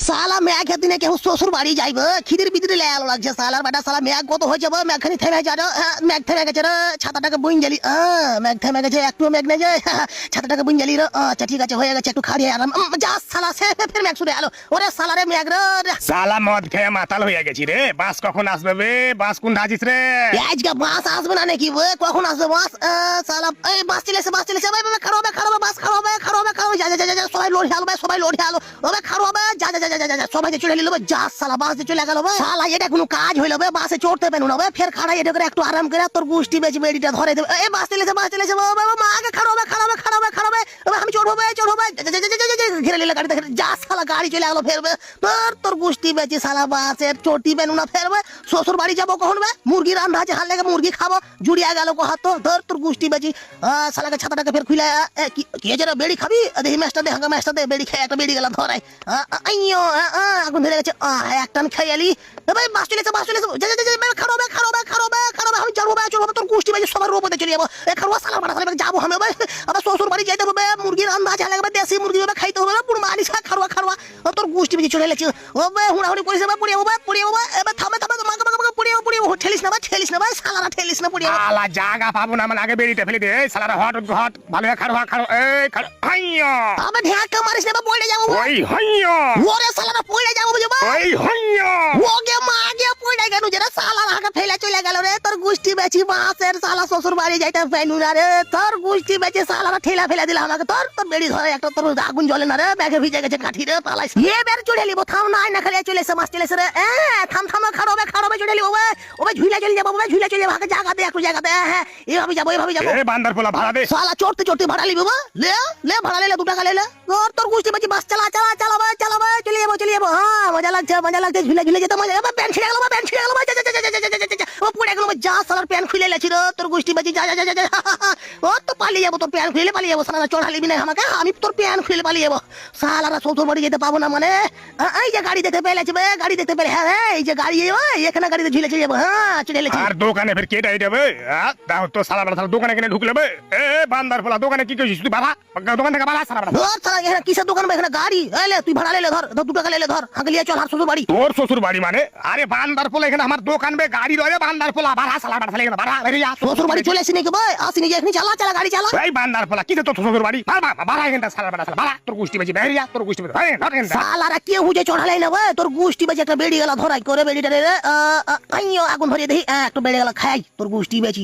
साला मैग है दिने के ससुर बाड़ी जाइब खिदिर बिदिर ले आलो लागছে सालार बेटा साला मैग কত হয়ে যাবে मैग খানি থেমে যা मैग থেমে গেছে রে ছাতাটাকে বুইন জালি मैग থেমে গেছে একটু मैग নেই যায় ছাতাটাকে বুইন জালি রে আচ্ছা ঠিক আছে হয়ে গেছে একটু খাড়িয়ে আরাম যা সালা সে ফের मैग শুরে আলো ওরে সালা রে मैग রে সালা মদ খেয়ে মাতাল হয়ে গেছি রে বাস কখন আসবে বে বাস কোন ধাজিস রে আজকে বাস আসবে না নাকি বে কখন আসবে বাস সালা এই বাস চলেছে ভাই খারাপ বাস খারাপ যা সবাই লোড আলো ওরে খারাপ যা সবাই চলে নিল যা সালা বাসে চলে গেল সালা এটা কোনো কাজ হইল বে বাসে চড়তে পেনু না বে ফের খাড়া এটা করে একটু আরাম করে তোর গুষ্টি বেচি বেড়িটা ধরে দেবে এই বাস চলেছে মা আগে খারাপ আমি চড়বো ঘিরে নিলে গাড়ি দেখে যা সালা গাড়ি চলে গেল ফেরবে তোর গুষ্টি বেচি সালা বাসে চটি পেনু না ফেরবে শ্বশুর বাড়ি যাবো কখন বে মুরগি রান্না আছে হাল লেগে মুরগি খাবো জুড়িয়া গেল কহাতো তোর গুষ্টি বেচি সালাকে ছাতাটাকে ফের খুলে কি যেন বেড়ি খাবি দেখি ম্যাচটা দে বেড়ি খেয়ে একটা বেড়ি গেলাম ধরাই আইয়ো আগুন ধরে গেছে এক টান খেয়ে এলি ভাই বাস চলেছে খারাপ আমি চড়বো তোর গুষ্টি বাজি সবার রূপতে চলে যাবো খারাপ সালা বাড়া সালা যাবো আমি ভাই আবার শ্বশুর বাড়ি যেতে হবে মুরগি রান্না আছে লাগবে দেশি মুরগি খাইতে হবে পুরো মানিস খারাপ তোর গুষ্টি বাজি চলে এলেছে ও ভাই হুড়াহুড়ি করিস না পড়ে যাবো এবার থামে পড়ে ঠেলিস না ভাই সালারা ঠেলিস না পড়ে আলা জায়গা পাবো না মানে আগে বেরিটা ফেলে দে এই সালারা হট ভালো খাড়ো এই খাড়ো হাইয়া আবে ঢাকা মারিস না পড়ে যাবো ওই হাইয়া ওরে সালারা পড়ে যাবো বুঝো ওই হাইয়া ওগে মাগে পড়ে গেল যেটা সালার হাতে ফেলে চলে গেল রে তোর গুষ্টি বেচি বাসের সালা শ্বশুর বাড়ি যাইতে পেনু না রে তোর গুষ্টি বেচি সালারা ঠেলা ফেলে দিল আমাকে তোর বেড়ি ধরে একটা তোর আগুন জ্বলে না রে ব্যাগে ভিজে গেছে কাঠি রে পালাইস এ বের চড়ে লিবো থাম না না খালি চলেছে মাস চলেছে রে থাম খাড়বে চড়ে লিবো ওবে ঝুলা চলে যাবো আগে জায়গা দে একটু জায়গা দে হ্যাঁ এভাবে যাবো এ বান্দার পোলা ভাড়া দে সালা চড়তে ভাড়া লিবো লে ভাড়া লে 2 টাকা লে তোর গুষ্টি বেচি বাস চালা চলে যাবো হ্যাঁ মজা লাগছে ঝুলে যেতে মজা প্যান্ট ছিঁড়ে গেল ও পড়ে গেল যা সালার প্যান্ট খুলে লেছি রে তোর গুষ্টি বেচি যা ও তো পালিয়ে যাবো তোর প্যান্ট খুলে পালিয়ে যাবো সালা চড়ালিবি না আমাকে আমি তোর প্যান্ট খুলে পালিয়ে যাবো সালারা শ্বশুর বাড়ি যেতে পাবো না মানে এই যে গাড়ি দেখতে পেলে হ্যাঁ এই যে গাড়ি এখানে গাড়িতে ঝুলে চলে যাবো হ্যাঁ চলে এলেছি আর দোকানে ফের কেটে যাবে দাও তো সালা দোকানে কিনে ঢুকলে বে এ বান্দার পোলা দোকানে কি কইছিস তুই বাবা দোকান থেকে বাবা সালা সালা এখানে কিসের দোকান এখানে গাড়ি এলে তুই ভাড়া লে ধর 2 টাকা লে ধর আগে লিয়ে চল আর শ্বশুর বাড়ি তোর শ্বশুর বাড়ি মানে আরে বান্দার পোলা এখানে আমার দোকান বে গাড়ি রয়ে বান্দার পোলা ভাড়া সালা এখানে ভাড়া বেরিয়ে শ্বশুর বাড়ি চলে আসিনি কি ভাই আসিনি যে এখানে চালা গাড়ি চালা এই বান্দার পোলা কি তোর শ্বশুর বাড়ি ভাড়া এখানে সালা ভাড়া তোর গুষ্টি বেচি বেরিয়ে তোর গুষ্টি বেচি সালারা কে হুজে চড়ালাই না ভাই তোর গুষ্টি বেচি একটা বেড়ি গেল ধরাই করে বেড়িটা রে আইয়ো আগুন ধরিয়ে দেখি একটু বেড়ে গেল খাই তোর গুষ্টি বেচি